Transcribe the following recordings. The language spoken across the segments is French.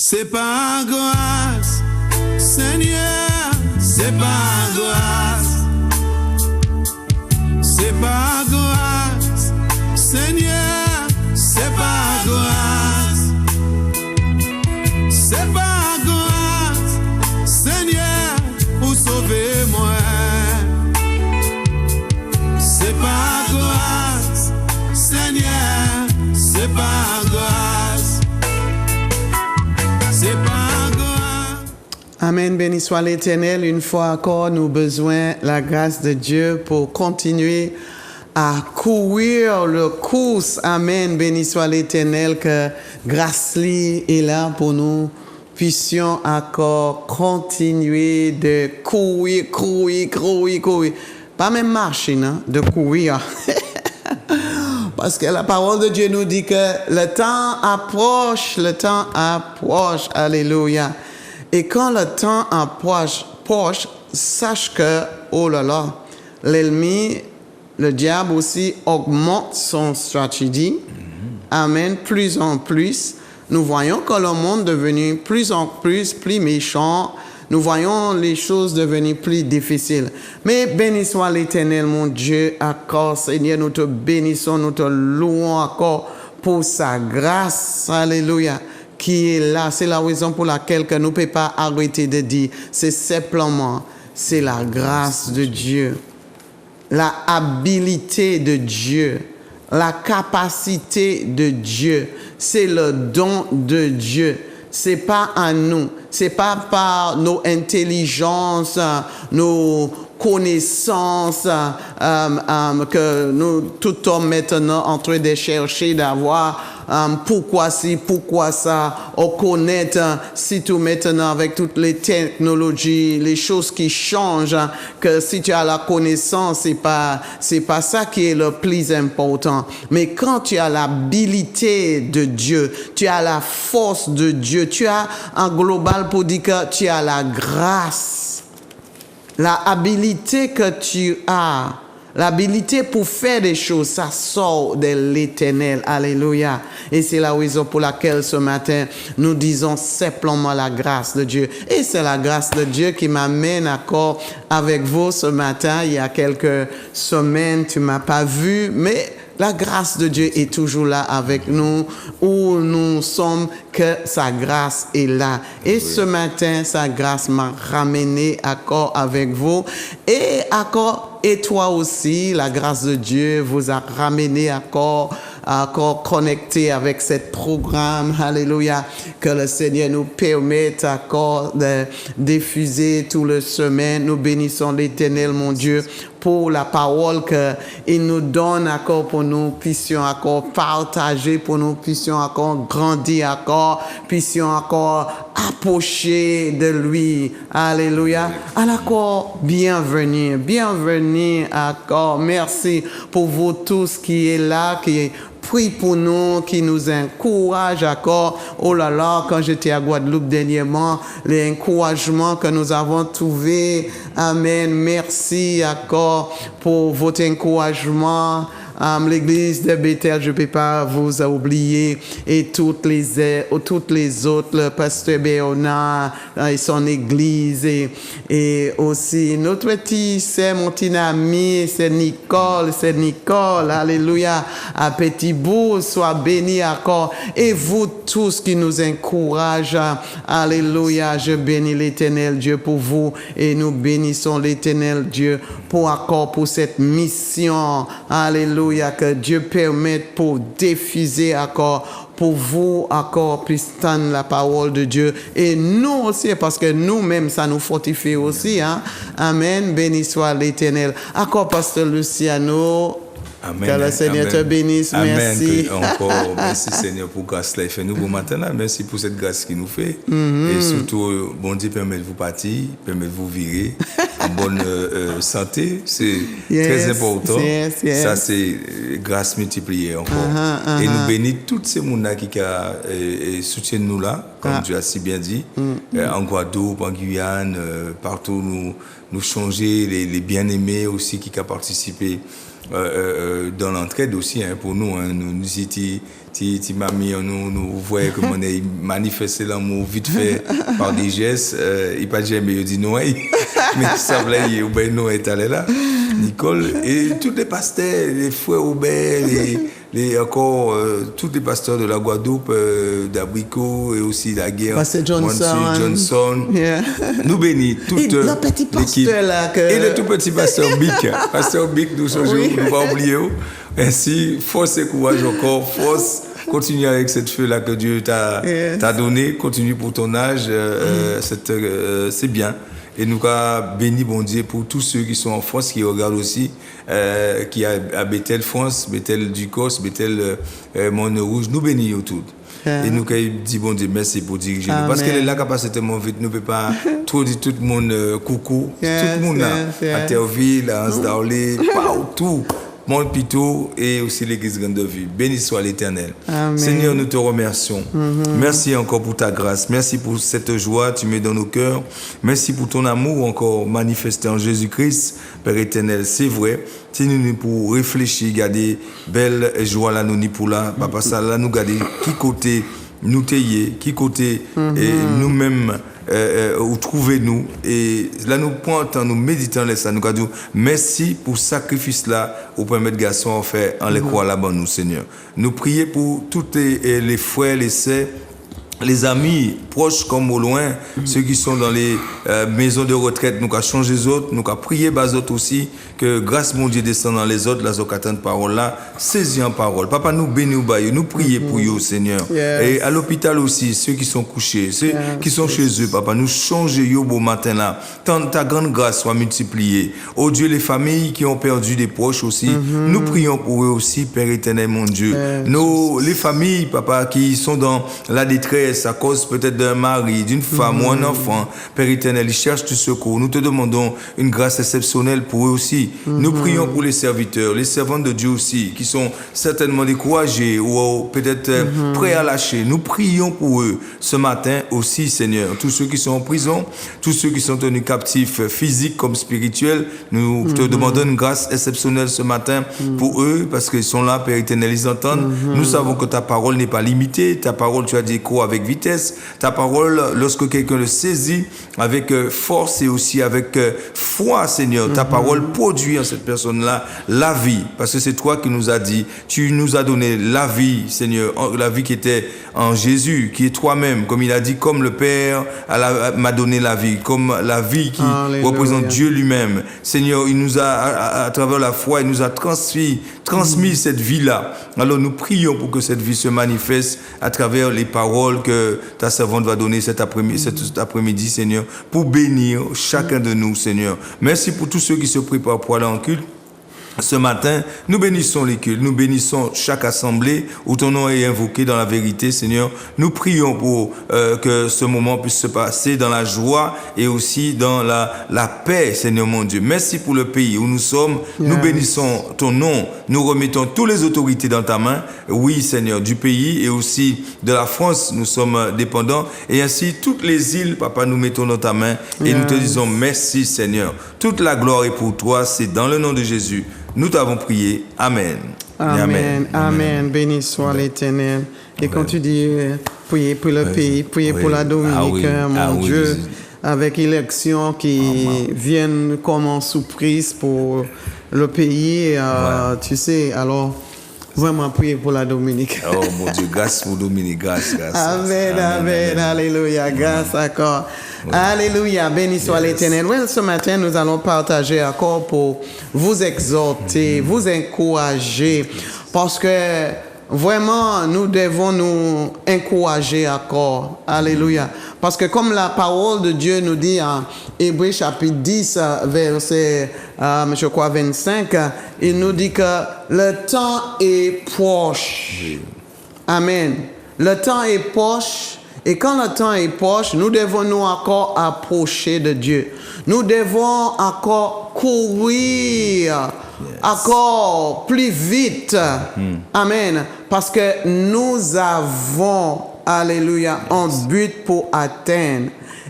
C'est par grâce, Seigneur, c'est par grâce. C'est par grâce, Seigneur, c'est par grâce. C'est par grâce, Seigneur, pour sauver moi. C'est par grâce, Seigneur, c'est par grâce. C'est par grâce. Amen, béni soit l'Éternel. Une fois encore, nous avons besoin de la grâce de Dieu pour continuer à courir le course. Amen, béni soit l'Éternel, que grâce lui est là pour nous puissions encore continuer de courir. Pas même marcher, non? De courir. Parce que la parole de Dieu nous dit que le temps approche. Alléluia. Et quand le temps approche, sache que, oh là là, l'ennemi, le diable aussi augmente son stratégie. Amen. Plus en plus, nous voyons que le monde est devenu plus en plus méchant. Nous voyons les choses devenir plus difficiles. Mais béni soit l'Éternel, mon Dieu, encore, Seigneur, nous te bénissons, nous te louons encore pour sa grâce. Alléluia. Qui est là. C'est la raison pour laquelle que nous ne pouvons pas arrêter de dire. C'est simplement, c'est la grâce de Dieu. La habilité de Dieu. La capacité de Dieu. C'est le don de Dieu. C'est pas à nous. C'est pas par nos intelligences, nos connaissances que nous tout sommes maintenant en train de chercher d'avoir pourquoi si, pourquoi ça, on connaît si tout maintenant avec toutes les technologies, les choses qui changent, que si tu as la connaissance, c'est pas ça qui est le plus important. Mais quand tu as l'habilité de Dieu, tu as la force de Dieu, tu as en global pour dire que tu as la grâce, la habilité que tu as, l'habilité pour faire des choses, ça sort de l'Éternel. Alléluia. Et c'est la raison pour laquelle ce matin, nous disons simplement la grâce de Dieu. Et c'est la grâce de Dieu qui m'amène encore avec vous ce matin. Il y a quelques semaines, tu ne m'as pas vu, mais la grâce de Dieu est toujours là avec nous, où nous sommes, que sa grâce est là. Et ce matin, sa grâce m'a ramené encore avec vous. Et encore, et toi aussi, la grâce de Dieu vous a ramené encore connecté avec ce programme. Alléluia. Que le Seigneur nous permette encore de diffuser tout le semaine. Nous bénissons l'Éternel, mon Dieu, pour la parole qu'il nous donne encore pour nous puissions encore partager, pour nous puissions encore grandir encore, puissions encore approcher de lui. Alléluia. Alors, bienvenue encore. Merci pour vous tous qui est là, qui prie pour nous, qui nous encourage encore. Oh là là, quand j'étais à Guadeloupe dernièrement, les encouragements que nous avons trouvés. Amen. Merci encore pour votre encouragement. L'église de Bethel, je ne peux pas vous oublier, et toutes les autres, le pasteur Bernard et son église, et aussi notre petit sœur, mon petit ami, c'est Nicole, alléluia, à Petit Bourg, sois béni encore, et vous tous qui nous encouragent, alléluia, je bénis l'Éternel Dieu pour vous, et nous bénissons l'Éternel Dieu pour cette mission, alléluia, que Dieu permette pour diffuser encore, pour vous encore, puisse tendre la parole de Dieu. Et nous aussi, parce que nous-mêmes, ça nous fortifie aussi. Hein? Amen. Béni soit l'Éternel. Encore, Pasteur Luciano. Amen. Que le Seigneur te bénisse. Amen. Merci. Encore, merci Seigneur pour grâce là. Il fait nous bon matin là. Merci pour cette grâce qu'il nous fait. Et surtout, bon Dieu permet de vous partir, permet de vous virer en bonne santé. C'est très important. Ça, c'est grâce multipliée encore. Et nous bénissons tous ces gens qui soutiennent nous là, comme tu as si bien dit, en Guadeloupe, en Guyane, partout nous changer, les bien-aimés aussi qui ont participé dans l'entraide aussi, hein, pour nous. Hein, nous si mamie, nous voyons comment on est manifesté l'amour vite fait par des gestes. Il pas jamais il dit non, mais ça voulait Aubert nous est allé là. Nicole et tous les pasteurs, les frères Aubert, tous les pasteurs de la Guadeloupe, d'Abricot et aussi de la guerre. Pasteur Johnson. Yeah. Nous bénis toute l'équipe. Et le tout petit pasteur Bic. Pasteur Bic, nous ne pas oublier. Ainsi, force et courage encore, force. Continue avec cette feu-là que Dieu t'a donné. Continue pour ton âge. C'est bien. Et nous avons béni, bon Dieu, pour tous ceux qui sont en France, qui regardent aussi, qui à Bethel France, Bethel Ducos, Bethel Mont-Rouge. Nous bénissons tous. Et nous avons dit, bon Dieu, merci pour diriger nous. Parce qu'elle est là, capacité tellement vite, nous ne pouvons pas trop dire tout le monde coucou. Tout le monde là, à Terville, à Ansdaoulé, partout. Montpito et aussi l'église Grande Vue. Béni soit l'Éternel. Seigneur, nous te remercions. Merci encore pour ta grâce. Merci pour cette joie que tu mets dans nos cœurs. Merci pour ton amour encore manifesté en Jésus-Christ, Père éternel. C'est vrai. Si nous pour réfléchir, garder belle joie là, nous n'y pour là. Papa, ça là, nous garder qui côté nous tailler, qui côté et nous-mêmes où trouvez-nous. Et là, nous pointons, nous méditons ça, nous disons merci pour ce sacrifice-là, au permettre garçons en fait, en les croire là-bas, nous, Seigneur. Nous prions pour tous les frères, les sœurs, les amis, proches comme au loin, ceux qui sont dans les maisons de retraite, nous avons changé les autres, nous avons prié les autres aussi, que grâce mon Dieu descende dans les autres, les autres attendent parole là, saisis en parole. Papa, nous bénissons, nous prions pour eux, Seigneur. Et à l'hôpital aussi, ceux qui sont couchés, ceux qui sont chez eux, Papa, nous changeons au beau matin là. Tant ta grande grâce soit multipliée. Oh Dieu, les familles qui ont perdu des proches aussi, nous prions pour eux aussi, Père éternel, mon Dieu. Les familles, Papa, qui sont dans la détresse à cause peut-être d'un mari, d'une femme ou un enfant, Père éternel, ils cherchent du secours. Nous te demandons une grâce exceptionnelle pour eux aussi. Nous prions pour les serviteurs, les servantes de Dieu aussi, qui sont certainement découragés ou peut-être prêts à lâcher. Nous prions pour eux ce matin aussi, Seigneur. Tous ceux qui sont en prison, tous ceux qui sont tenus captifs, physiques comme spirituels, nous te demandons une grâce exceptionnelle ce matin pour eux, parce qu'ils sont là, Père éternel, ils entendent. Nous savons que ta parole n'est pas limitée. Ta parole, tu as dit quoi avec vitesse. Ta parole, lorsque quelqu'un le saisit avec force et aussi avec foi, Seigneur, ta parole produit en cette personne-là la vie, parce que c'est toi qui nous as dit, tu nous as donné la vie, Seigneur, la vie qui était en Jésus, qui est toi-même, comme il a dit, comme le Père m'a donné la vie, comme la vie qui représente Dieu lui-même. Seigneur, il nous a, à travers la foi, il nous a transmis cette vie-là. Alors nous prions pour que cette vie se manifeste à travers les paroles que ta servante va donner cet après-midi, Seigneur, pour bénir chacun de nous, Seigneur. Merci pour tous ceux qui se préparent pour aller en culte. Ce matin, nous bénissons les cultes, nous bénissons chaque assemblée où ton nom est invoqué dans la vérité, Seigneur. Nous prions pour que ce moment puisse se passer dans la joie et aussi dans la paix, Seigneur mon Dieu. Merci pour le pays où nous sommes. Nous bénissons ton nom. Nous remettons toutes les autorités dans ta main. Oui, Seigneur, du pays et aussi de la France, nous sommes dépendants. Et ainsi, toutes les îles, Papa, nous mettons dans ta main et nous te disons merci, Seigneur. Toute la gloire est pour toi. C'est dans le nom de Jésus. Nous t'avons prié. Amen. Amen. Amen. Béni soit l'Éternel. Et quand tu dis prier pour le pays, prier pour la Dominique, mon Dieu, avec élections qui viennent comme en surprise pour le pays, tu sais, alors vraiment prier pour la Dominique. Oh mon Dieu, grâce pour Dominique, grâce. Amen, amen, alléluia, grâce encore. Alléluia, béni soit l'Éternel. Oui, ce matin, nous allons partager encore pour vous exhorter, vous encourager, parce que vraiment, nous devons nous encourager encore. Alléluia. Parce que comme la parole de Dieu nous dit en Hébreux chapitre 10, verset, je crois, 25, il nous dit que le temps est proche. Amen. Le temps est proche. Et quand le temps est proche, nous devons nous encore approcher de Dieu. Nous devons encore courir, encore plus vite. Amen. Parce que nous avons, alléluia, un but pour atteindre.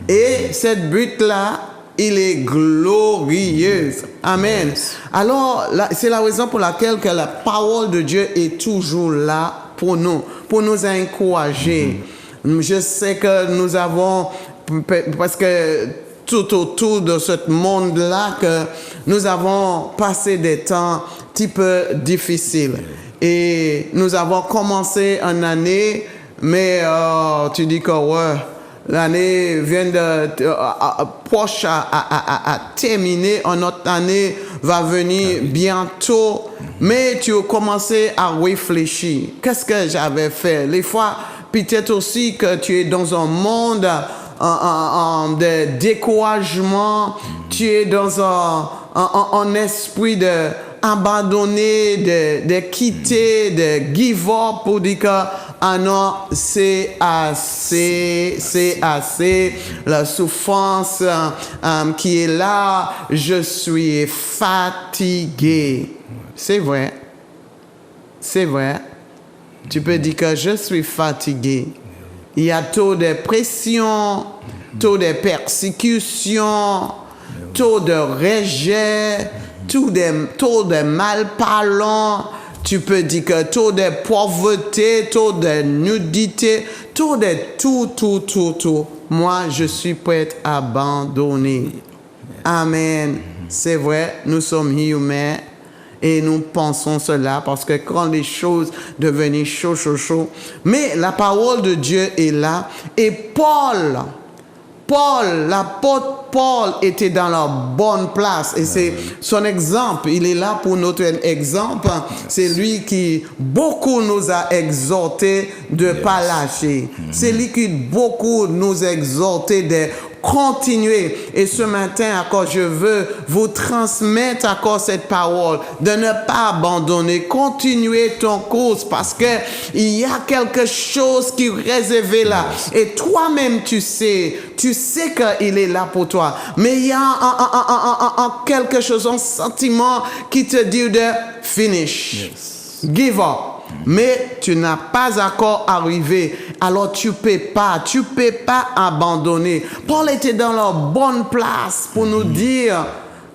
Et cette but-là, il est glorieux. Amen. Alors, c'est la raison pour laquelle que la parole de Dieu est toujours là pour nous encourager. Je sais que nous avons, parce que tout autour de ce monde-là, que nous avons passé des temps un petit peu difficiles. Et nous avons commencé une année, mais tu dis que ouais, l'année vient proche à terminer, une autre année va venir bientôt, mais tu as commencé à réfléchir. Qu'est-ce que j'avais fait? Les fois, peut-être aussi que tu es dans un monde de découragement, tu es dans un esprit de abandonner, de quitter, de give up pour dire que ah non, c'est assez, la souffrance qui est là, je suis fatigué. C'est vrai. Tu peux dire que je suis fatigué. Il y a trop de pression, trop de persécution, trop de rejet, trop de malparlants. Tu peux dire que trop de pauvreté, trop de nudité, trop de tout. Moi, je suis prête à abandonner. Amen. C'est vrai, nous sommes humains. Et nous pensons cela parce que quand les choses devenaient chaud. Mais la parole de Dieu est là. Et l'apôtre Paul était dans la bonne place. Et c'est son exemple. Il est là pour notre exemple. C'est lui qui beaucoup nous a exhortés de ne pas lâcher. C'est lui qui beaucoup nous a exhortés de continuer. Et ce matin, encore, je veux vous transmettre encore cette parole, de ne pas abandonner, continuer ton course parce que il y a quelque chose qui est réservé là. Et toi-même, tu sais qu'il est là pour toi. Mais il y a quelque chose, un sentiment qui te dit de finish, give up. Mais tu n'as pas encore arrivé, alors tu peux pas abandonner. Paul était dans la bonne place pour nous dire,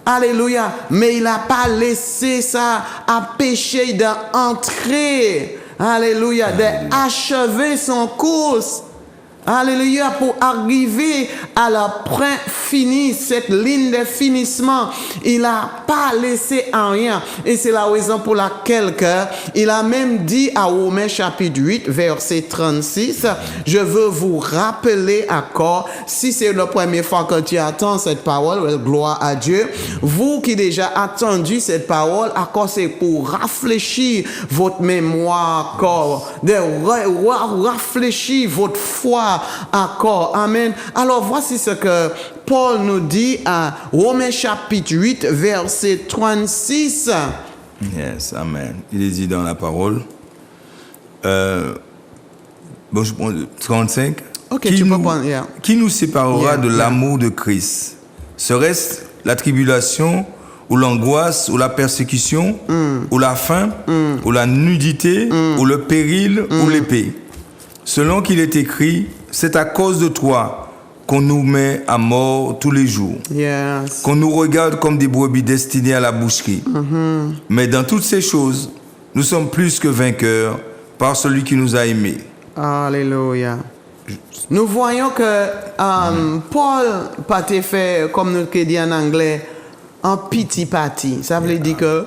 alléluia, mais il n'a pas laissé ça à pécher d'entrer, alléluia, d'achever son course. Alléluia, pour arriver à la finie, cette ligne de finissement, il n'a pas laissé en rien. Et c'est la raison pour laquelle il a même dit à Romains chapitre 8, verset 36, je veux vous rappeler encore, si c'est la première fois que tu attends cette parole, gloire à Dieu, vous qui déjà attendu cette parole, encore c'est pour rafraîchir votre mémoire encore, de rafraîchir votre foi encore. Amen. Alors voici ce que Paul nous dit à Romains chapitre 8 verset 36. Yes, amen. Il est dit dans la parole. Je prends le 35. Ok, tu peux prendre. Yeah. Qui nous séparera de l'amour de Christ? Serait-ce la tribulation ou l'angoisse ou la persécution ou la faim ou la nudité ou le péril ou l'épée? Selon qu'il est écrit, c'est à cause de toi qu'on nous met à mort tous les jours, qu'on nous regarde comme des brebis destinées à la boucherie. Mais dans toutes ces choses, nous sommes plus que vainqueurs par celui qui nous a aimés. Alléluia. Nous voyons que Paul n'a pas fait, comme nous le dit en anglais, un pity party. Ça veut dire que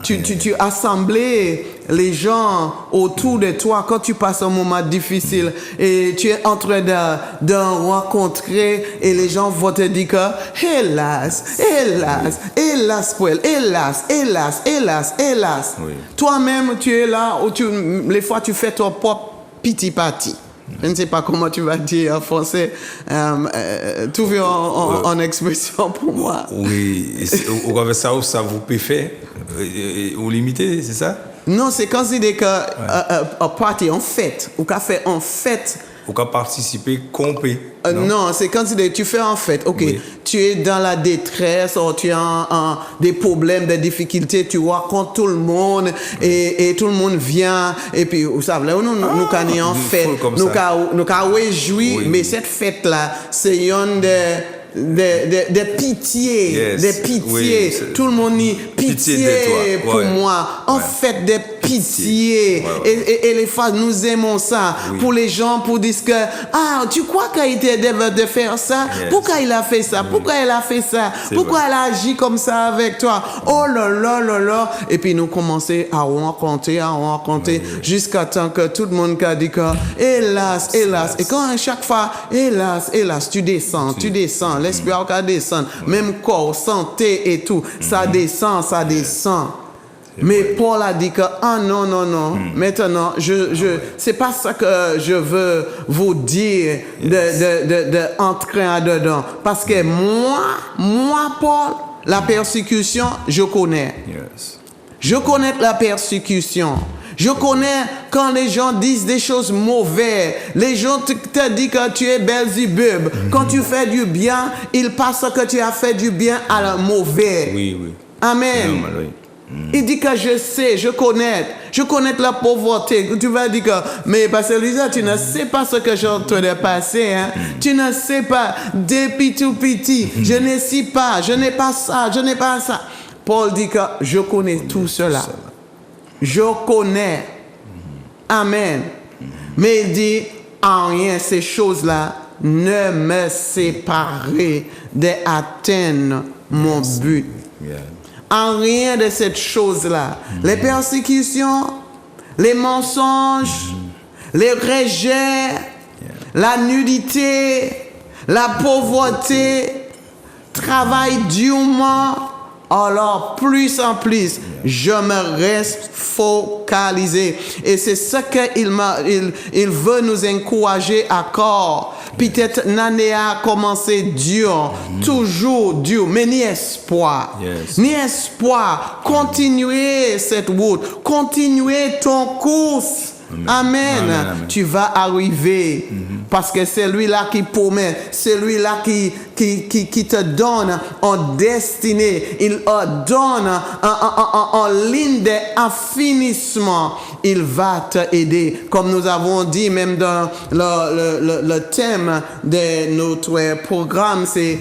tu assemblais les gens autour de toi quand tu passes un moment difficile et tu es en train de rencontrer et les gens vont te dire que hélas. Oui. Toi-même, tu es là où les fois tu fais ton propre pity party. Je ne sais pas comment tu vas dire en français. Trouver en expression pour moi. Oui, ça vous peut faire ou limiter, c'est ça? Non, c'est considéré qu'un party en fête, ou qu'a fait en fête. Ou qu'a participé complet. Non, c'est considéré, tu fais en fête. Ok, oui. Tu es dans la détresse, ou tu as des problèmes, des difficultés, tu rencontres tout le monde et tout le monde vient. Et puis, vous savez, nous en fête, nous réjouir, oui. Mais cette fête-là, c'est une de pitié, Yes. des pitiés. Oui, c'est- Tout le monde dit Pitié pitié de toi. pour Ouais. moi. En Ouais. fait, des pitiés. Ouais, ouais. Et les femmes, nous aimons ça. Oui. Pour les gens, pour dire que, ah, tu crois qu'il était de faire ça? Yes. Pourquoi il a fait ça? Pourquoi elle a fait ça? C'est Pourquoi vrai. elle a agi comme ça avec toi? Oh là là là là. Et puis nous commençons à raconter, jusqu'à temps que tout le monde a dit que, hélas. Et quand à chaque fois, hélas, tu descends. L'esprit va descendre. Même corps, santé et tout. Ça descend. Mais Paul a dit que, ah non. Maintenant, c'est pas ça que je veux vous dire de entrer en dedans. Parce que moi, Paul, la persécution, je connais. Yes. Je connais la persécution. Je connais quand les gens disent des choses mauvaises. Les gens te disent que tu es Belzébub. Quand tu fais du bien, ils pensent que tu as fait du bien à la mauvais. Oui. Amen. Normal, oui. Il dit que je sais, je connais la pauvreté. Tu vas dire que, mais Pasteur Lisa, tu ne sais pas ce que j'ai en train de passer, hein. Tu ne sais pas, depuis tout petit, je ne sais pas, je n'ai pas ça. Paul dit que je connais tout cela. Je connais. Amen. Mais il dit, en rien, ces choses-là ne me séparent d'atteindre mon but. Yeah. En rien de cette chose-là. Les persécutions, les mensonges, les rejets, la nudité, la pauvreté, travail durement. Alors, plus en plus, je me reste focalisé. Et c'est ce qu'il veut nous encourager encore. Peut-être l'année a commencé dur, toujours dur, mais ni espoir. Yes. Ni espoir. Continuez cette route. Continuez ton course. Amen. Amen. Tu vas arriver. Parce que c'est lui-là qui promet. C'est lui-là qui te donne en destinée. Il donne en ligne d'affinissement. Il va te aider. Comme nous avons dit, même dans le thème de notre programme, c'est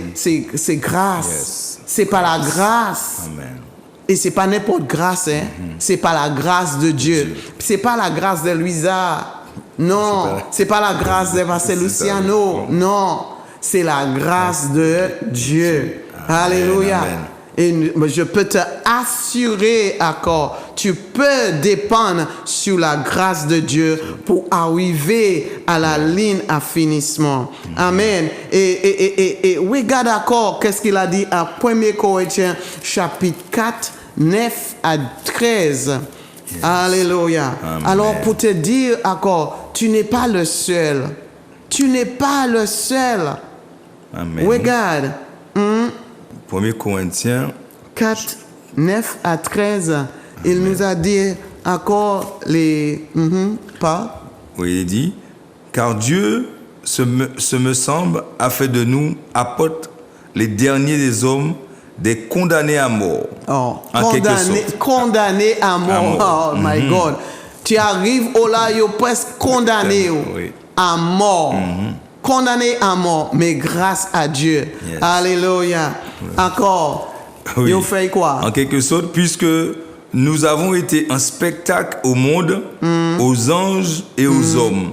grâce. Yes. C'est pas la grâce. Amen. Et c'est pas n'importe grâce, hein. C'est pas la grâce de Dieu. C'est pas la grâce de Louisa. Non. C'est pas la grâce de Pasteur Luciano. Non. C'est la grâce de Dieu. Alléluia. Amen. Et je peux te assurer encore, tu peux dépendre sur la grâce de Dieu pour arriver à la ligne à finissement. Amen. Et regarde encore qu'est-ce qu'il a dit à 1 Corinthiens chapitre 4, 9 à 13. Yes. Alléluia. Amen. Alors pour te dire encore, tu n'es pas le seul. Tu n'es pas le seul. Amen. Regarde. 1 Corinthiens 4, 9 à 13, il nous a dit encore les... pas. Oui, il dit, car Dieu, ce me semble, a fait de nous apôtres, les derniers des hommes, des condamnés à mort. Oh, en quelque sorte. Condamné à mort. Oh my God. Tu arrives au là, tu es presque condamné Oui. à mort. Condamné à mort, mais grâce à Dieu. Yes. Alléluia. Encore. Oui. Ils ont fait quoi? En quelque sorte, puisque nous avons été un spectacle au monde, aux anges et aux hommes.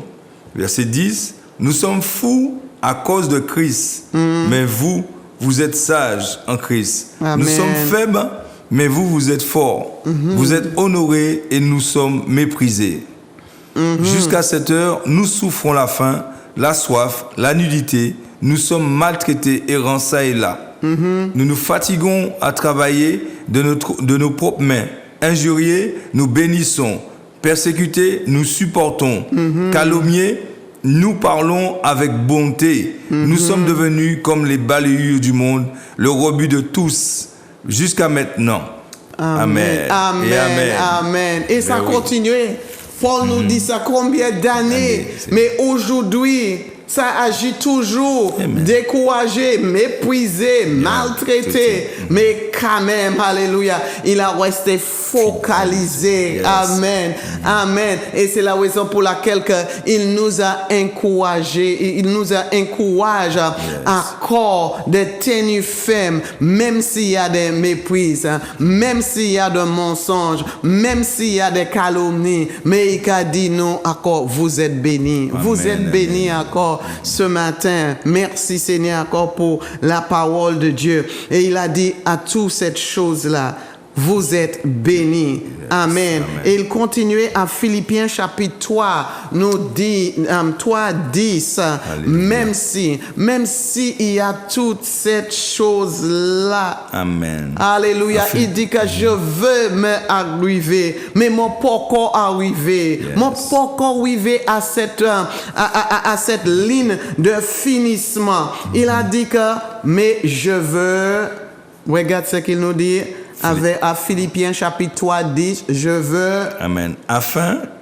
Verset 10, nous sommes fous à cause de Christ, mais vous êtes sages en Christ. Amen. Nous sommes faibles, mais vous êtes forts. Vous êtes honorés et nous sommes méprisés. Jusqu'à cette heure, nous souffrons la faim, la soif, la nudité. Nous sommes maltraités, errants ça et là. Nous nous fatiguons à travailler de nos propres mains. Injuriés, nous bénissons. Persécutés, nous supportons. Calomniés, nous parlons avec bonté. Nous sommes devenus comme les balayures du monde, le rebut de tous, jusqu'à maintenant. Amen. Amen. Et amen. Amen. Et ça oui. continue. Paul nous dit ça combien d'années. Mais aujourd'hui, ça agit toujours. Amen. Découragé, méprisé, maltraité. Mais quand même, alléluia, il a resté focalisé. Yes. Amen. Amen. Et c'est la raison pour laquelle il nous a encouragé, il nous a encouragé encore de tenir ferme, même s'il y a des méprises, même s'il y a des mensonges, même s'il y a des calomnies, mais il a dit non, encore, vous êtes bénis. Vous êtes bénis encore ce matin. Merci Seigneur encore pour la parole de Dieu. Et il a dit à toutes cette chose-là, vous êtes bénis. Amen. Et il continuait à Philippiens chapitre 3, nous dit, 3, 10, même si il y a toute cette chose-là. Amen. Alléluia. Il dit que je veux me arriver, mais mon pas encore arrivé. Mon pas encore arrivé à cette ligne de finissement. Il a dit que, mais je veux, regarde ce qu'il nous dit. À Philippiens chapitre 3, 10, je veux... Amen.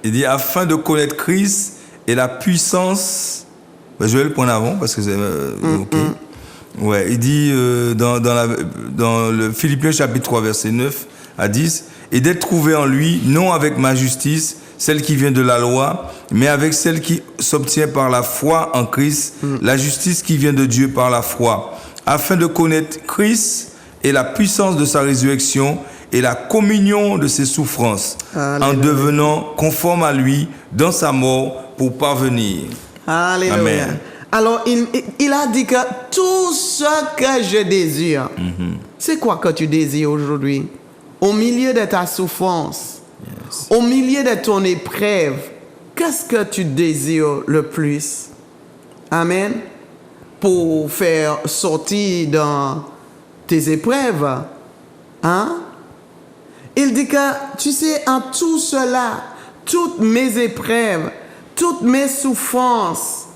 Il dit, afin de connaître Christ et la puissance... Je vais le prendre avant parce que c'est... ok. Ouais, il dit dans le Philippiens chapitre 3, verset 9 à 10, et d'être trouvé en lui, non avec ma justice, celle qui vient de la loi, mais avec celle qui s'obtient par la foi en Christ, la justice qui vient de Dieu par la foi, afin de connaître Christ et la puissance de sa résurrection et la communion de ses souffrances, en devenant conforme à lui dans sa mort pour parvenir. Alléluia. Amen. Alors, il a dit que tout ce que je désire, c'est quoi que tu désires aujourd'hui? Au milieu de ta souffrance, au milieu de ton épreuve, qu'est-ce que tu désires le plus? Amen. Pour faire sortir dans tes épreuves. Hein? Il dit que, tu sais, en tout cela, toutes mes épreuves, toutes mes souffrances,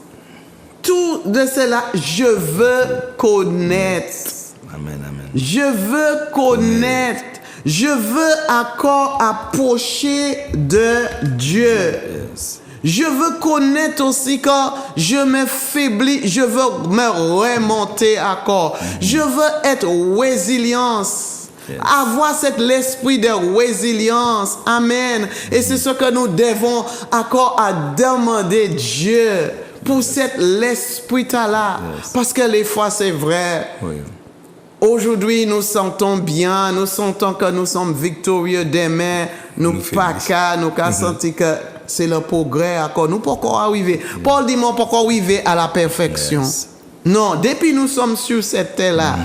tout de cela, je veux connaître. Amen, amen. Je veux connaître. Je veux encore approcher de Dieu. Yes. Je veux connaître aussi quand je me faiblis, je veux me remonter encore. Je veux être résilience. Yes. Avoir l'esprit de résilience. Amen. Et c'est ce que nous devons encore à demander Dieu pour cet esprit-là. Yes. Parce que les fois, c'est vrai. Oui. Aujourd'hui, nous sentons bien, nous sentons que nous sommes victorieux demain, nous pas qu'à, nous qu'à sentir que c'est le progrès encore. Nous pas encore arriver. Paul dit, moi, pas encore arriver à la perfection. Yes. Non, depuis nous sommes sur cette terre-là,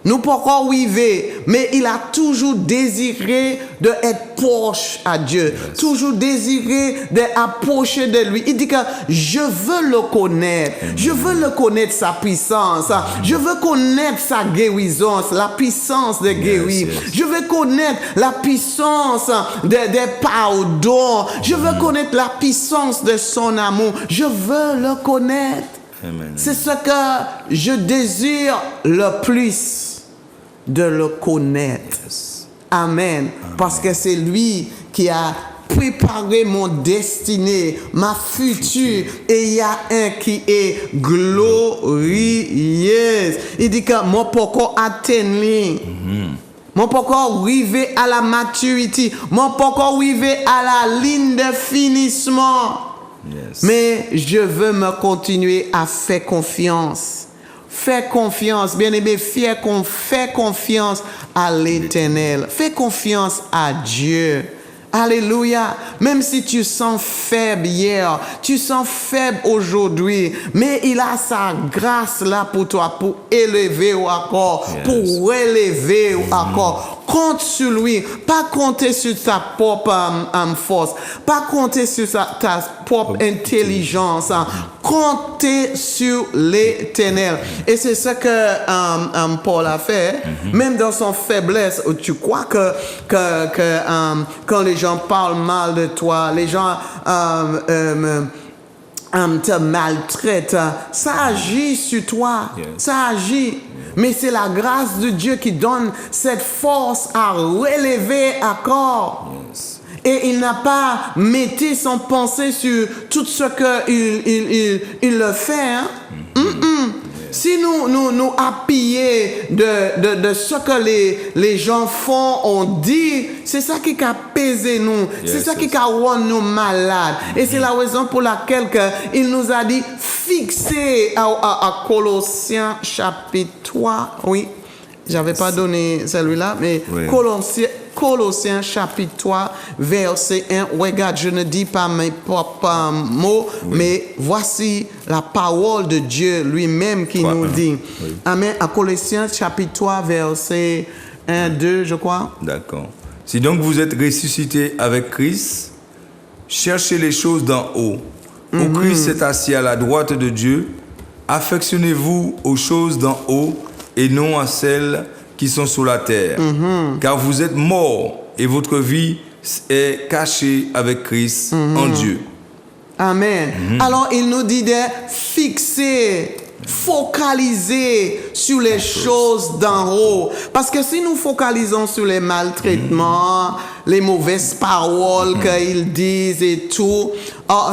nous pas encore arriver, mais il a toujours désiré d'être proche à Dieu, toujours désiré d'approcher de lui. Il dit que je veux le connaître, je veux le connaître sa puissance, je veux connaître sa guérison, la puissance de guérir, je veux connaître la puissance des pardons, je veux connaître la puissance de son amour, je veux le connaître. Amen. C'est ce que je désire le plus, de le connaître. Yes. Amen. Parce que c'est lui qui a préparé mon destinée, ma future, et il y a un qui est glorieux. Il dit que moi, pourquoi atteindre? Moi, pourquoi arriver à la maturité? Moi, pourquoi arriver à la ligne de finissement? Yes. Mais je veux me continuer à faire confiance. Fais confiance, bien-aimé, fais confiance à l'Éternel. Fais confiance à Dieu. Alléluia. Même si tu sens faible hier, tu sens faible aujourd'hui, mais il a sa grâce là pour toi, pour élever ou encore, pour relever ou encore. Compte sur lui, pas compter sur ta propre force, pas compter sur ta propre intelligence, compter sur l'Éternel. Et c'est ce que Paul a fait, même dans son faiblesse. Tu crois que quand les gens parlent mal de toi, les gens te maltraitent, ça agit sur toi, ça agit. Mais c'est la grâce de Dieu qui donne cette force à relever encore. Yes. Et il n'a pas mis son pensée sur tout ce qu'il le fait. Hein? Si nous appuyer de ce que les gens font, on dit, c'est ça qui a pesé nous, c'est ça qui a rendu nous malades. Et c'est la raison pour laquelle il nous a dit fixer à Colossiens chapitre 3, oui, j'avais pas donné celui-là, mais Colossiens chapitre 3, verset 1. Regarde, je ne dis pas mes propres mots, mais voici la parole de Dieu lui-même qui nous dit. Oui. Amen. À Colossiens chapitre 3, verset 1, 2, je crois. D'accord. Si donc vous êtes ressuscité avec Christ, cherchez les choses d'en haut. Où Christ est assis à la droite de Dieu, affectionnez-vous aux choses d'en haut et non à celles qui sont sous la terre. Car vous êtes morts et votre vie est cachée avec Christ en Dieu. Amen. Alors, il nous dit de fixer, focaliser sur les choses d'en haut. Parce que si nous focalisons sur les maltraitements, les mauvaises paroles qu'ils disent et tout,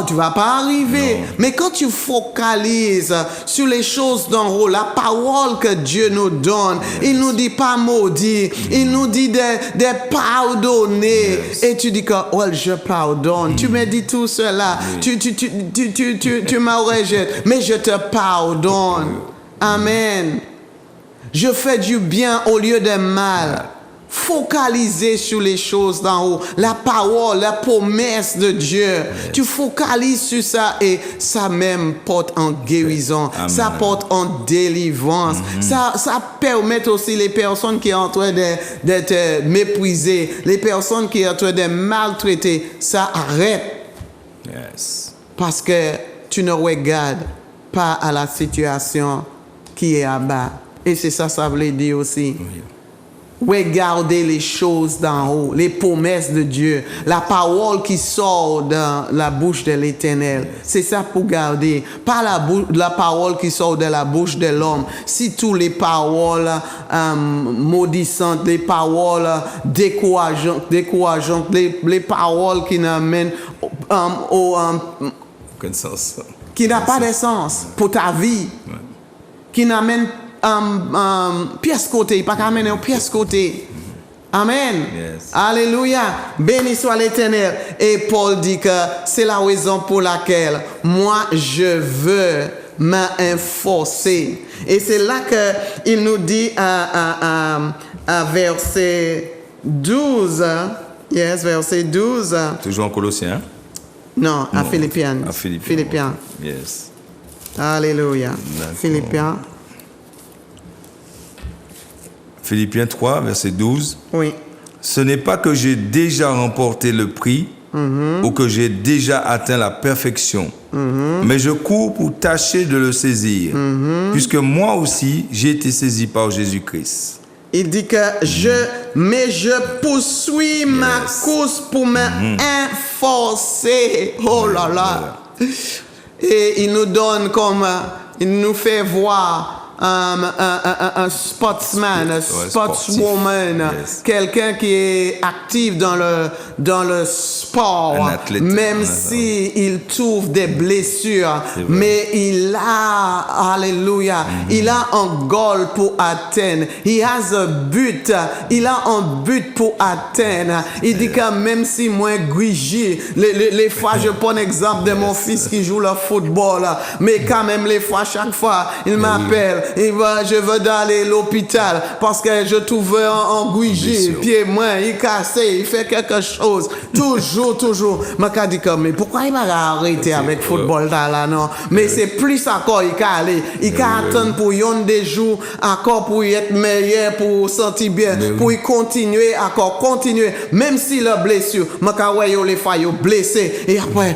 tu vas pas arriver. Non. Mais quand tu focalises sur les choses d'en haut, la parole que Dieu nous donne, il nous dit pas maudit, il nous dit de pardonner. Et tu dis que, je pardonne. Tu me dis tout cela. Tu me rejettes, mais je te pardonne. Amen. Je fais du bien au lieu de mal. Focaliser sur les choses d'en haut, la parole, la promesse de Dieu. Tu focalises sur ça et ça même porte en guérison, ça porte en délivrance. Ça permet aussi les personnes qui sont en train d'être méprisées, les personnes qui sont en train de maltraiter, ça arrête. Parce que tu ne regardes pas à la situation qui est là-bas. Et c'est ça veut dire aussi. Regardez les choses d'en haut, les promesses de Dieu, la parole qui sort de la bouche de l'Éternel. C'est ça pour garder. Pas la parole qui sort de la bouche de l'homme. Si toutes les paroles maudissantes, les paroles décourageantes, les paroles qui n'amènent aucun sens. Qui n'a pas de sens pour ta vie, qui n'amène pièce côté, pas qu'à amener au pièce côté. Amen. Alléluia. Béni soit l'Éternel. Et Paul dit que c'est la raison pour laquelle moi je veux m'enforcer. Et c'est là qu'il nous dit à verset 12. Verset 12. Toujours en Colossiens. Non, à Philippiens. À Philippiens. Yes. Alléluia. Philippiens. Philippiens 3, verset 12. Oui. Ce n'est pas que j'ai déjà remporté le prix ou que j'ai déjà atteint la perfection, mais je cours pour tâcher de le saisir, puisque moi aussi j'ai été saisi par Jésus-Christ. Il dit que je poursuis ma course pour m'enforcer. Oh là là. Et il nous donne il nous fait voir un sportsman, un sportswoman, quelqu'un qui est actif dans le sport, même si il trouve des blessures, mais il a, alléluia, il a un goal pour atteindre, il a un but pour atteindre. Il dit que même si moi grigi, les fois je prends l'exemple de mon fils qui joue le football, mais quand même les fois, chaque fois, il m'appelle. Je veux aller à l'hôpital parce que je trouve un guigi, pied moi, il cassé, il fait quelque chose. Toujours. Je dis mais pourquoi il m'a arrêté avec le football là, non? Mais c'est plus encore, il peut aller. Il peut attendre pour des jours encore pour être meilleur, pour sentir bien, pour y continuer. Même s'il a blessure, je les fois blessé. Et après,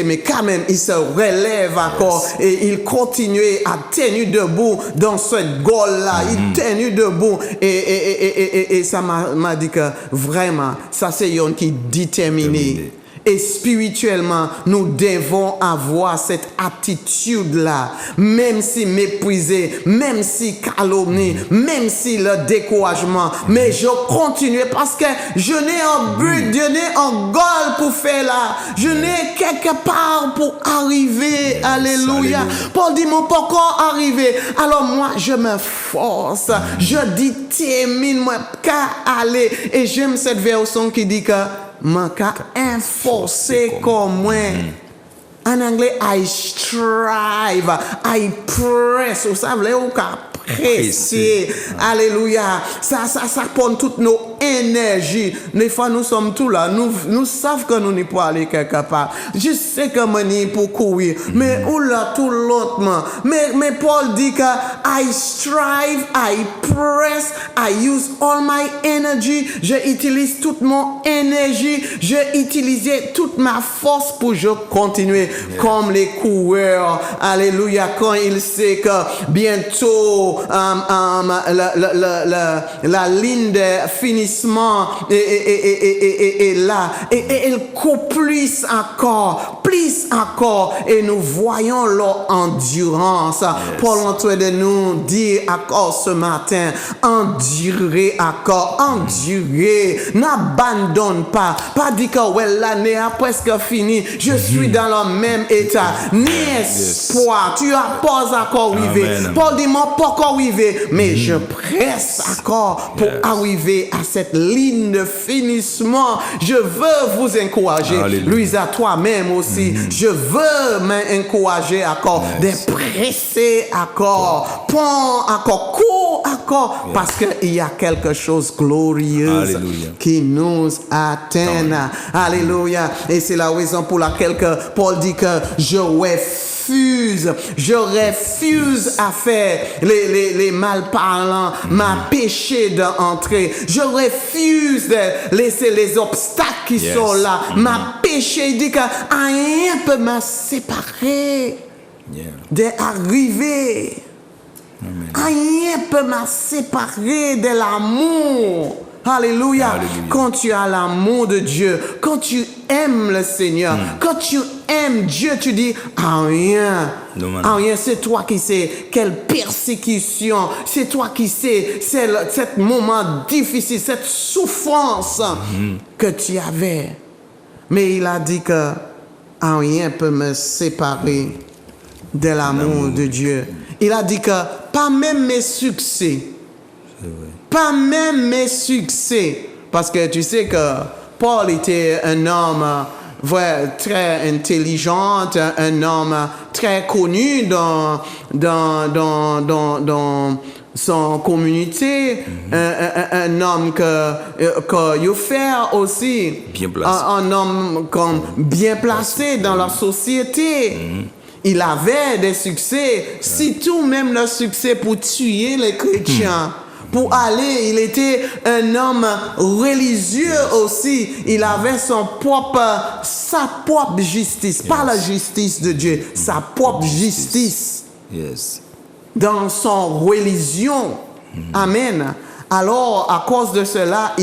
mais quand même, il se relève encore et il continue à tenir debout dans cette goal-là. Il tenu debout. Et ça m'a dit que vraiment, ça c'est un qui est déterminé. Et spirituellement, nous devons avoir cette attitude-là. Même si méprisé, même si calomnie, même si le découragement. Mais je continue parce que je n'ai un but, je n'ai un goal pour faire là. Je n'ai quelque part pour arriver. Alléluia. Paul dit, mon pourquoi arriver? Alors moi, je me force. Je dis, termine-moi, qu'à aller. Et j'aime cette version qui dit que man ka enforcer comme moi. En anglais, I strive, I press. Vous savez, ou ka presser. Alléluia. Ça prend toute nos énergies. Des fois, nous sommes tous là. Nous savons que nous n'y pouvons aller quelque part. Je sais que nous n'y pour courir. Mais où là, tout l'autre. Mais Paul dit que I strive, I press, I use all my energy. Je utilise toute mon énergie. Je utilise toute ma force pour je continuer comme les coureurs. Alléluia. Quand il sait que bientôt la ligne de finissement est là. Et il court plus encore. Et nous voyons leur endurance. Paul en train de nous dire encore ce matin, endurer encore, endurer. N'abandonne pas. Pas dire que ouais, l'année a presque fini. Je suis dans le même état. Ni espoir. Tu as pas encore arrivé. Paul dit, moi, pas encore arrivé. Mais je presse encore pour arriver à cette ligne de finissement. Je veux vous encourager. Lui, à toi-même aussi. Je veux m'encourager encore. De presser encore. Prends encore. Cours encore. Parce qu'il y a quelque chose de glorieux qui nous atteint. Alléluia. Et c'est la raison pour laquelle Paul dit que je refuse à faire les malparlants, ma péché d'entrer. Je refuse de laisser les obstacles qui sont là. Ma péché, il dit que rien peut me séparer d'arriver. Rien peut me séparer de l'amour. Alléluia. Quand tu as l'amour de Dieu, quand tu aimes le Seigneur, quand tu aimes Dieu, tu dis, rien, c'est toi qui sais quelle persécution, c'est toi qui sais, c'est cet moment difficile, cette souffrance que tu avais. Mais il a dit que rien peut me séparer de l'amour de Dieu. Il a dit que pas même mes succès, pas même mes succès, parce que tu sais que Paul était un homme très intelligent, un homme très connu dans son communauté, un homme que il fait aussi, un homme bien placé dans la société. Il avait des succès, si tout même le succès pour tuer les chrétiens. Pour aller, il était un homme religieux aussi. Il avait sa propre justice, pas la justice de Dieu, sa propre justice dans son religion. Amen. Alors, à cause de cela,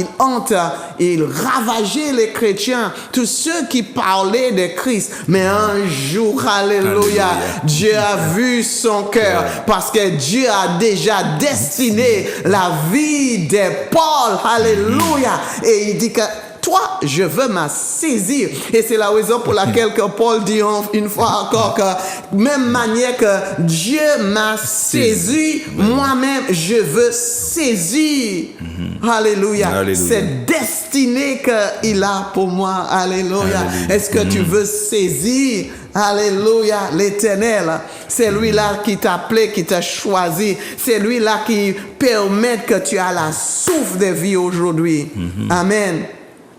il ravageait les chrétiens, tous ceux qui parlaient de Christ. Mais un jour, alléluia, Dieu a vu son cœur, parce que Dieu a déjà destiné la vie de Paul. Alléluia. Et il dit que toi, je veux me saisir. Et c'est la raison pour laquelle que Paul dit une fois encore que même manière que Dieu m'a saisi, moi-même, je veux saisir. Alléluia. C'est destiné qu'il a pour moi. Alléluia. Est-ce que tu veux saisir? Alléluia, l'Éternel, c'est lui-là qui t'a appelé, qui t'a choisi. C'est lui-là qui permet que tu aies la souffle de vie aujourd'hui. Amen.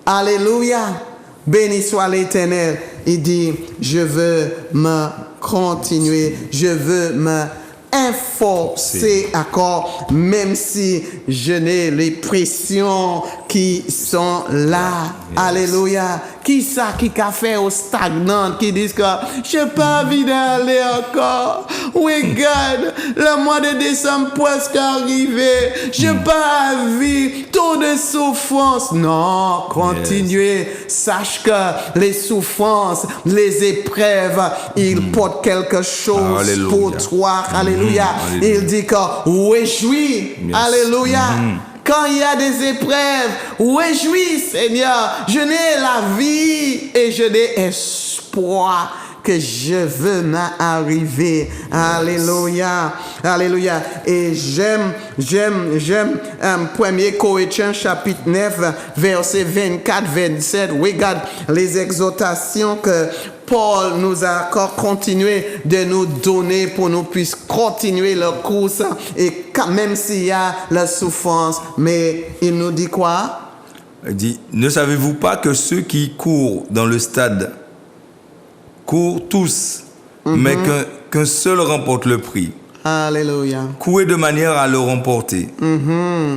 Alléluia. Béni soit l'Éternel. Il dit, je veux me continuer. Je veux me efforcer encore, même si je n'ai les pressions qui sont là. Alléluia. Qui ça qui a fait au stagnant, qui disent que je n'ai pas envie d'aller encore. Regarde, Le mois de décembre presque arrivé. Je pas vu trop de souffrance. Non, continuez. Sache que les souffrances, les épreuves, ils portent quelque chose Alléluia. pour toi. Alléluia. Alléluia. Il dit que réjouis. Yes. Alléluia. Quand il y a des épreuves, réjouis, Seigneur. Je n'ai la vie et je n'ai espoir que je veux m'arriver. Alléluia. Alléluia. Et j'aime 1 Corinthiens chapitre 9, verset 24-27. Regarde les exhortations que Paul nous a encore continué de nous donner pour nous puissions continuer la course et quand même s'il y a la souffrance, mais il nous dit quoi? Il dit, ne savez-vous pas que ceux qui courent dans le stade courent tous, mais qu'un seul remporte le prix. Alléluia. Courez de manière à le remporter.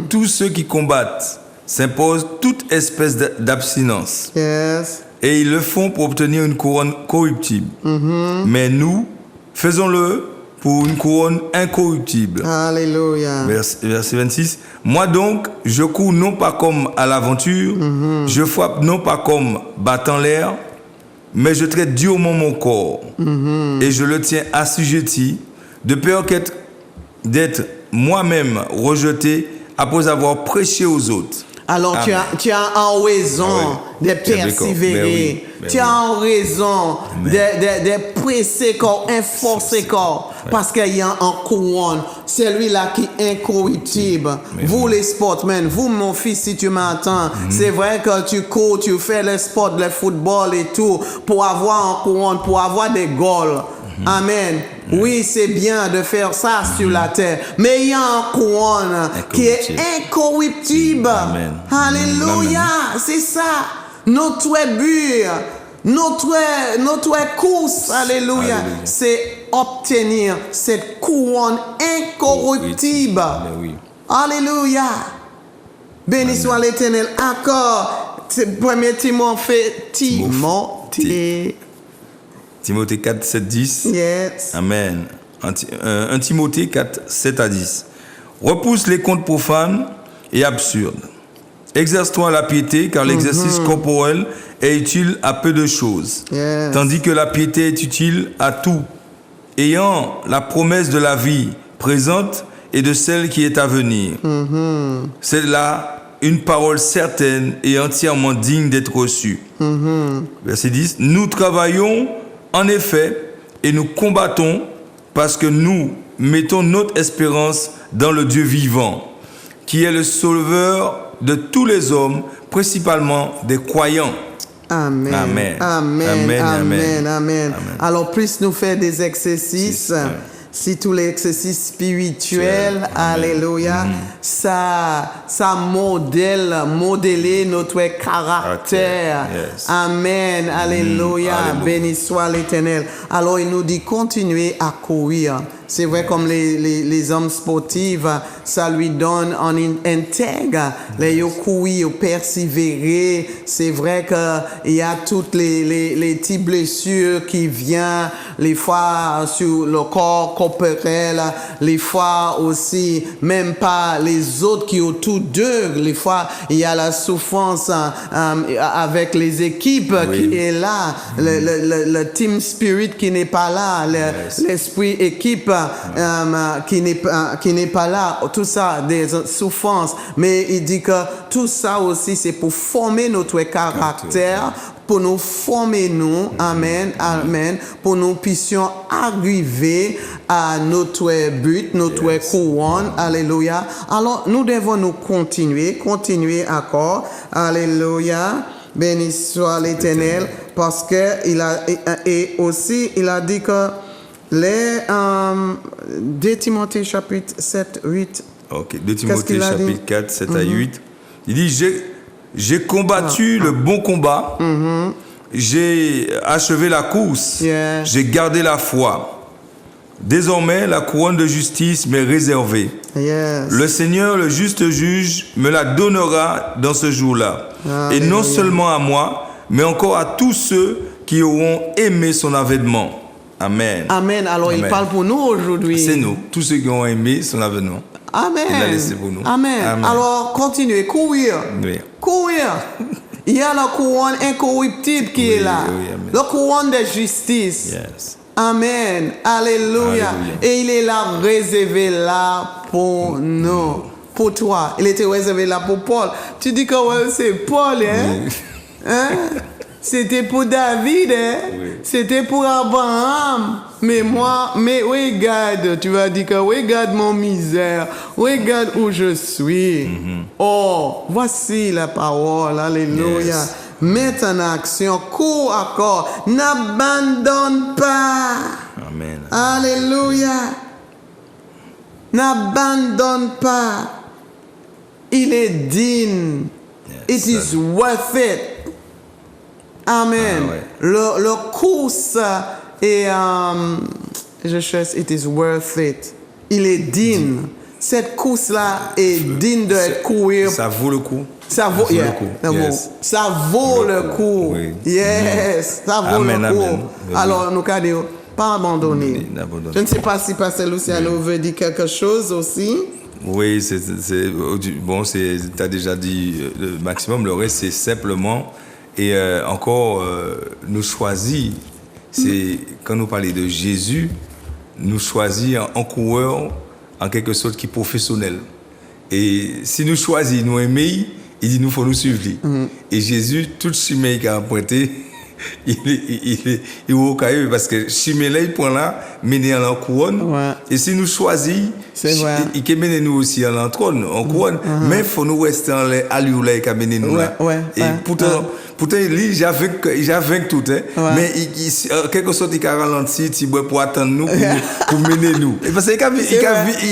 Tous ceux qui combattent s'imposent toute espèce d'abstinence. Yes. Et ils le font pour obtenir une couronne corruptible. Mais nous, faisons-le pour une couronne incorruptible. Alléluia. Verset 26. Moi donc, je cours non pas comme à l'aventure, je frappe non pas comme battant l'air, mais je traite durement mon corps et je le tiens assujetti, de peur d'être moi-même rejeté après avoir prêché aux autres. Alors tu as en raison de persévérer. Tu as en raison de presser corps, enforcer corps. Parce qu'il y a un couronne, celui-là qui est incorruptible. Vous les sportmen, vous mon fils si tu m'entends, c'est vrai que tu cours, tu fais le sport, le football et tout, pour avoir un couronne, pour avoir des goals. Amen. Oui, c'est bien de faire ça sur la terre. Mais il y a un couronne qui est incorruptible. Amen. Alléluia. Amen. C'est ça. Notre but, notre course, alléluia, c'est obtenir cette couronne incorruptible. Alléluia. Béni soit l'Éternel. Encore. C'est 1 Timothée 4, 7, 10. Yes. Amen. 1 Timothée 4, 7 à 10. Repousse les contes profanes et absurdes. Exerce-toi à la piété, car l'exercice corporel est utile à peu de choses, tandis que la piété est utile à tout, ayant la promesse de la vie présente et de celle qui est à venir. C'est là une parole certaine et entièrement digne d'être reçue. Verset 10. Nous travaillons en effet et nous combattons parce que nous mettons notre espérance dans le Dieu vivant, qui est le sauveur de tous les hommes, principalement des croyants. Amen. Amen. Amen. Amen. Amen. Amen. Amen. Alors, plus nous faire des exercices, si tous les exercices spirituels, alléluia, ça modeler notre caractère. Yes. Amen. Alléluia. Béni soit l'Éternel. Alors, il nous dit continuer à courir. C'est vrai, comme les hommes sportifs, ça lui donne un intègre. Les courir, persévérer. C'est vrai qu'il y a toutes les petites blessures qui viennent, les fois sur le corps corporel, les fois aussi, même pas les autres qui autour d'eux. Les fois, il y a la souffrance avec les équipes qui est là, le team spirit qui n'est pas là, l'esprit équipe qui n'est pas là, tout ça, des souffrances. Mais il dit que tout ça aussi, c'est pour former notre caractère, pour nous former, nous, amen, amen, pour nous puissions arriver à notre but, notre couronne, alléluia. Alors, nous devons nous continuer encore, alléluia, béni soit l'Éternel, parce que il a dit que les 2 Timothée chapitre 7, 8. Ok, 2 Timothée chapitre 4, 7 à 8. Il dit, j'ai combattu le bon combat, j'ai achevé la course, j'ai gardé la foi. Désormais, la couronne de justice m'est réservée. Le Seigneur, le juste juge, me la donnera dans ce jour-là. Et non seulement à moi, mais encore à tous ceux qui auront aimé son avènement. Amen. Amen. Alors, il Amen. parle pour nous aujourd'hui. C'est nous. Tous ceux qui ont aimé sont avec nous. Amen. Il a laissé pour nous. Amen. Amen. Alors, continuez, courir. Oui. Courir. Il y a la couronne incorruptible qui est là. oui, amen. La couronne de justice. Yes. Amen. Alléluia. Alléluia. Et il est là, réservé là pour nous. Pour toi. Il était réservé là pour Paul. Tu dis que ouais, c'est Paul, hein? Oui. Hein? C'était pour David, hein? Oui. C'était pour Abraham. Mais moi, mais regarde, tu vas dire que regarde mon misère, regarde où je suis. Oh, voici la parole, alléluia. Yes. Mets en action, cours encore, n'abandonne pas. Amen. Alléluia. N'abandonne pas. Il est digne. Yes, It is worth it. Amen. Ah, ouais. Le course est, je cherche, it is worth it. Il est digne. Cette course-là est digne de courir. Ça vaut le coup. Ça vaut, le yeah, coup. ça vaut. Yes. Ça vaut le coup. Oui. Yes, ça vaut Amen, le coup. amen. Oui. Alors, nous allons dire, pas abandonner. Oui, n'abandonne Je ne sais pas si Pasteur Luciano veut dire quelque chose aussi. Oui, bon, tu as déjà dit le maximum. Le reste, c'est simplement, et encore, nous choisir. C'est quand nous parlons de Jésus, nous choisir un coureur, en quelque sorte, qui est professionnel. Et si nous choisissons, nous aimons, il dit, nous faut nous suivre. Et Jésus, tout chemin qu'il a emprunté, il est au caillou parce que chemin là, il prend là, mener en couronne. Ouais. Et si nous choisissons, C'est vrai. il peut mener nous aussi en trône, en couronne. Mais il faut nous rester en allure là, il peut mener nous là. Ouais, Et pourtant, lui, j'avais tout, hein. Ouais. Mais en quelque sorte, il a ralenti pour attendre nous, pour mener nous. Et parce qu'il y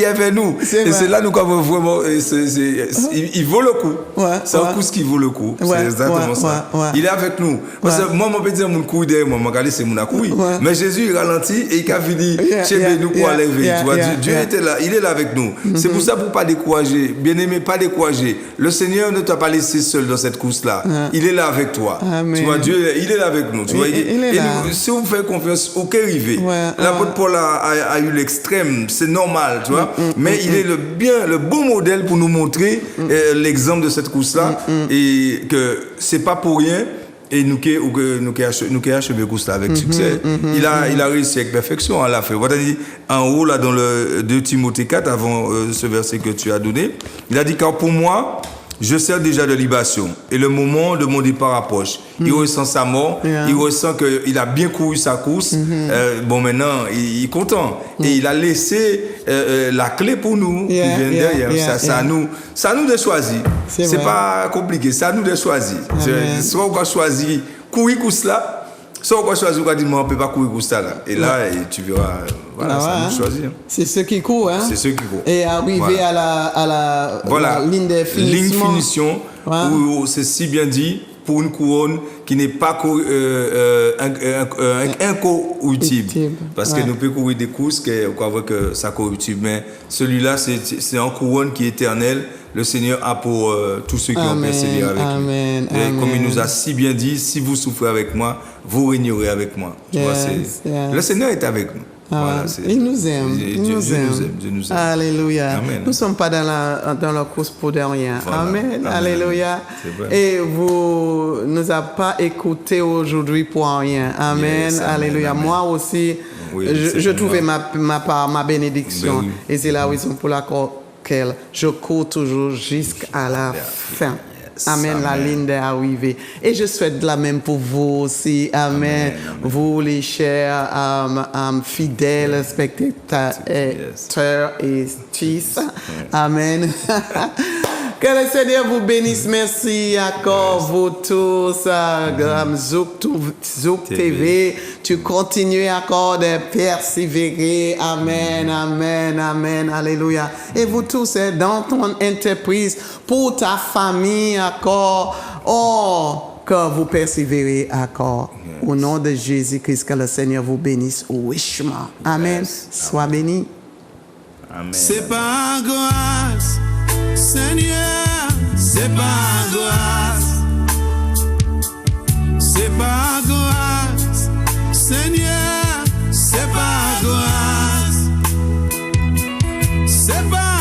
avait nous. C'est Et vrai. c'est là nous avons vraiment. Il vaut le coup. Ouais, C'est un ouais. coup ce qui vaut le coup. Ouais, C'est exactement ouais, ça. ouais, ouais. Il est avec nous. Parce que moi, je peux dire, mon couille derrière moi, je c'est mon couille. Ouais. Mais Jésus, il ralentit et il a fini chez nous pour aller lever. Tu vois, Dieu était là, il est là avec nous. C'est pour ça, pour ne pas décourager. Bien-aimé, pas décourager. Le Seigneur ne t'a pas laissé seul dans cette course-là. Il est là avec toi. Amen. Tu vois, Dieu, il est là avec nous. Tu vois, Il est et là. nous, si vous faites confiance, aucun rivé. Ouais, L'apôtre Paul a eu l'extrême, c'est normal, tu vois. Mais il est le bon modèle pour nous montrer l'exemple de cette course-là et que c'est pas pour rien. Et nous qui achevé le course avec succès, il a réussi avec perfection à la faire. Voilà, en haut, là, dans le 2 Timothée 4, avant ce verset que tu as donné, il a dit, car pour moi, je sers déjà de libation et le moment de mon départ approche. Il ressent sa mort, il ressent qu'il a bien couru sa course. Bon, maintenant, il est content. Et il a laissé la clé pour nous qui vient derrière. Ça à nous de choisir. C'est pas compliqué, c'est à nous de choisir. Soit on va choisir courir course là, soit on va choisir on va dire, moi, on ne peut pas courir course là. Et là, et tu verras, voilà, c'est à nous de choisir. C'est ce qui court, hein? C'est ce qui court. Et arriver à la ligne de finissement. Ligne finition, où c'est si bien dit, pour une couronne qui n'est pas incorruptible. Parce que nous pouvons courir des courses qu'on voit que ça corruptible. Mais celui-là, c'est une couronne qui est éternelle. Le Seigneur a pour tous ceux qui ont persévéré avec lui. Et comme il nous a si bien dit, si vous souffrez avec moi, vous régnerez avec moi. Tu vois, le Seigneur est avec nous. Voilà, il nous aime. Dieu nous aime. Alléluia. Amen. Nous ne sommes pas dans la course pour de rien. Voilà. Amen. Amen. Alléluia. Et vous ne nous avez pas écoutés aujourd'hui pour rien. Amen. Yes, Alléluia. amen. Moi aussi, Oui, je trouvais ma bénédiction. Ben oui. Et c'est la raison pour laquelle je cours toujours jusqu'à la fin. Amen, la ligne d'arrivée. Et je souhaite de la même pour vous aussi. Amen. Vous, les chers fidèles spectateurs et fils. Amen. Que le Seigneur vous bénisse. Merci encore vous tous. Zouk TV. Tu continues encore de persévérer. Amen, amen, amen. Alléluia. Et vous tous, dans ton entreprise, pour ta famille encore. Oh, que vous persévérez encore. Yes. Au nom de Jésus-Christ, que le Seigneur vous bénisse richement. Amen. Yes. Sois béni. Amen. C'est pas grâce, Seigneur, c'est pas grâce. C'est pas grâce, Seigneur, c'est C'est pas